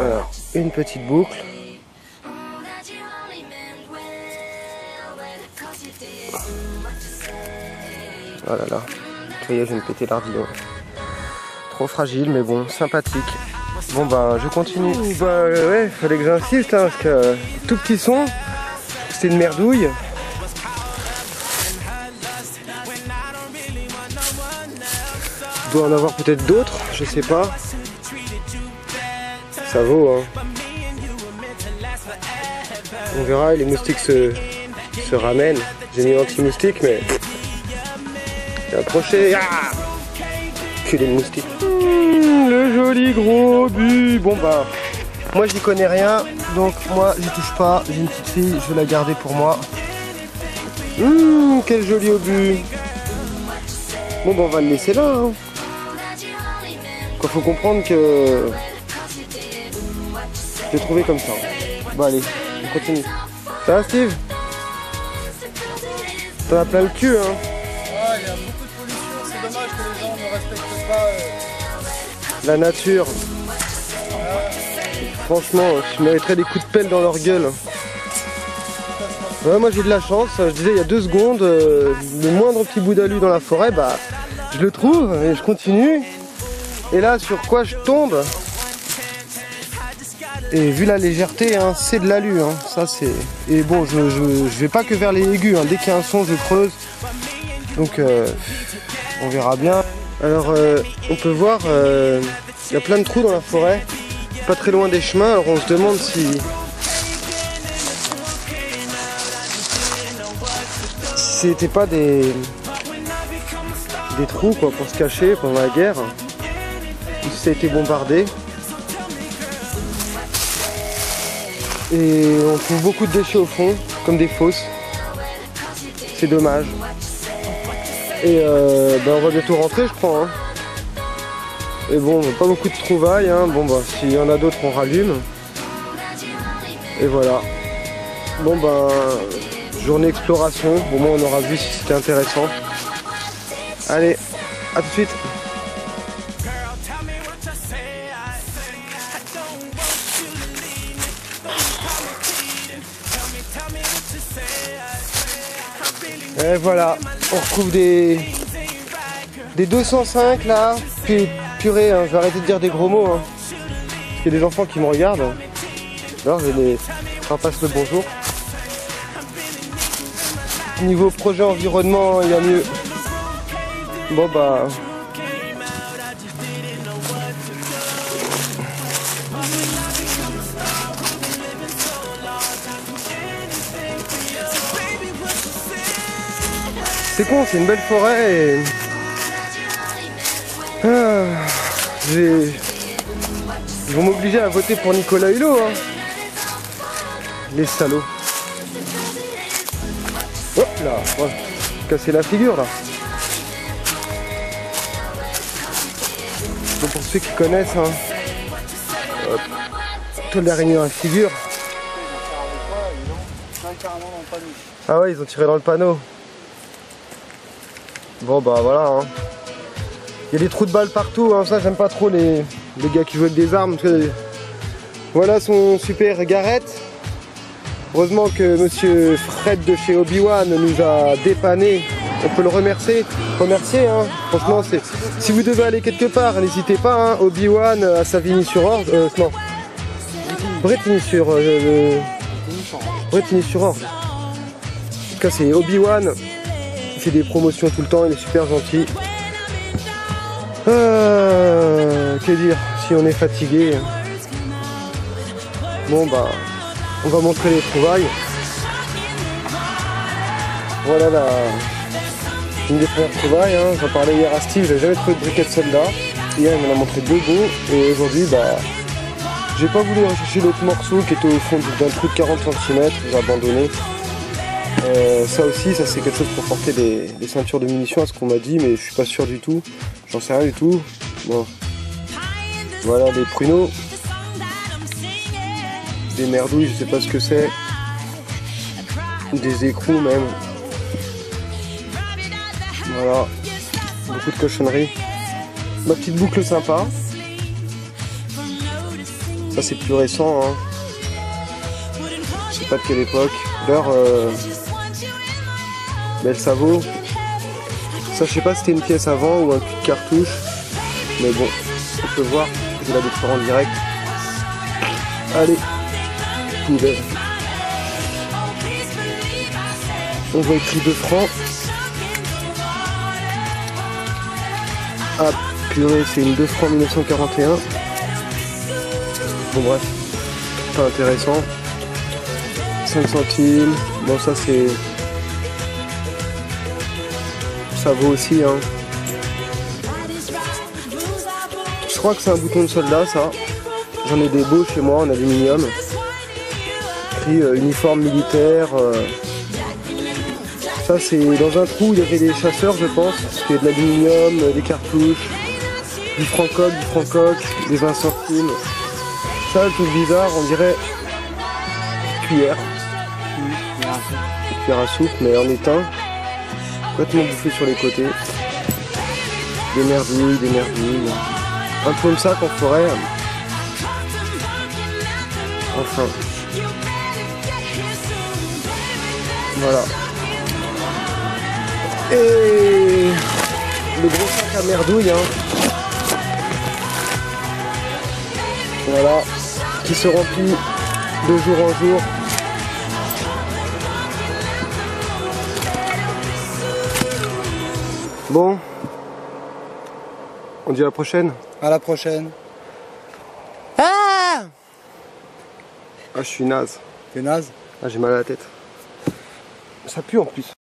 Alors, une petite boucle. Oh là là, ça y est, je viens de péter l'ardillon. Trop fragile, mais bon, sympathique. Bon bah, je continue. Bah ouais, fallait que j'insiste, hein, parce que tout petit son, c'était une merdouille. Il doit en avoir peut-être d'autres, je sais pas. Ça vaut, hein. On verra, les moustiques se ramènent. J'ai mis anti-moustique, mais... J'ai approché. Ah, que les moustiques. Le joli gros but. Bon bah, moi j'y connais rien, donc moi j'y touche pas. J'ai une petite fille, je vais la garder pour moi. Quel joli obus. Bon bah on va le laisser là, hein. Quoi, faut comprendre que j'ai trouvé comme ça. Bon allez, on continue. Ça va Steve? T'en as plein le cul, hein. Ouais, il y a beaucoup de pollution, c'est dommage que les gens ne respectent pas la nature. Franchement, je mériterais des coups de pelle dans leur gueule. Ouais, moi j'ai de la chance, je disais il y a 2 secondes, le moindre petit bout d'alu dans la forêt, bah je le trouve et je continue. Et là sur quoi je tombe? Et vu la légèreté, hein, c'est de l'alu, hein, ça c'est... Et bon, je vais pas que vers les aigus, hein, dès qu'il y a un son je creuse. Donc on verra bien. Alors on peut voir, il y a plein de trous dans la forêt, pas très loin des chemins, alors on se demande si c'était pas des trous quoi, pour se cacher pendant la guerre, ou si ça a été bombardé. Et on trouve beaucoup de déchets au fond, comme des fosses. C'est dommage. Et on va bientôt rentrer je crois, hein. Et bon, pas beaucoup de trouvailles, hein. Bon bah s'il y en a d'autres on rallume. Et voilà. Bon ben, journée exploration, au moins on aura vu si c'était intéressant. Allez, à tout de suite. Et voilà, on retrouve des 205 là, puis purée, hein, je vais arrêter de dire des gros mots, hein, parce qu'il y a des enfants qui me regardent. Alors je leur passe le bonjour. Niveau projet environnement, il y a mieux. Bon bah... C'est con, c'est une belle forêt et... Ils vont m'obliger à voter pour Nicolas Hulot, hein. Les salauds. Hop là, ouais. Casser la figure là. Bon, pour ceux qui connaissent, hein. Hop. Toile d'araignée dans la figure. Ah ouais, ils ont tiré dans le panneau. Bon bah voilà, hein. Il y a des trous de balles partout, hein. Ça j'aime pas trop les gars qui jouent avec des armes. Voilà son super Garrett. Heureusement que monsieur Fred de chez Obi-Wan nous a dépanné. On peut le remercier, hein. Franchement, si vous devez aller quelque part, n'hésitez pas, hein. Obi-Wan à Savigny-sur-Orge, non, Bretigny-sur-Orge. En tout cas c'est Obi-Wan. Il fait des promotions tout le temps, il est super gentil. Que dire si on est fatigué. Bon bah, on va montrer les trouvailles. Voilà une des premières trouvailles, hein. J'en parlais hier à Steve, j'ai jamais trouvé de briquet de soldat. Hier il m'en a montré 2 beaux et aujourd'hui bah, j'ai pas voulu rechercher l'autre morceau qui était au fond d'un trou de 40 cm, j'ai abandonné. Ça aussi, ça c'est quelque chose pour porter des ceintures de munitions à ce qu'on m'a dit, mais je suis pas sûr du tout, j'en sais rien du tout. Bon, voilà des pruneaux, des merdouilles, je sais pas ce que c'est, des écrous même. Voilà, beaucoup de cochonneries. Ma petite boucle sympa. Ça c'est plus récent, hein. Je sais pas de quelle époque. L'heure belle Savo. Ça je sais pas si c'était une pièce avant ou un cul de cartouche. Mais bon, on peut voir, je la découvre en direct. Allez, poubelle. On voit écrit 2 francs. Ah purée, c'est une 2 francs 1941. Bon bref, pas intéressant. 5 centimes. Bon ça c'est... Ça vaut aussi hein. Je crois que c'est un bouton de soldat ça. J'en ai des beaux chez moi en aluminium. Écrit uniforme militaire. Ça c'est dans un trou où il y avait des chasseurs je pense. C'était de l'aluminium, des cartouches, du franc-coq, des 20 centimes. Ça le truc bizarre, on dirait une cuillère. Une cuillère à soupe mais en étain. Complètement bouffé sur les côtés. Des merdouilles. Un peu comme ça qu'en forêt. Enfin. Voilà. Et le gros sac à merdouille, hein. Voilà. Qui se remplit de jour en jour. Bon. On dit à la prochaine. À la prochaine. Ah, je suis naze. T'es naze? Ah, j'ai mal à la tête. Ça pue en plus.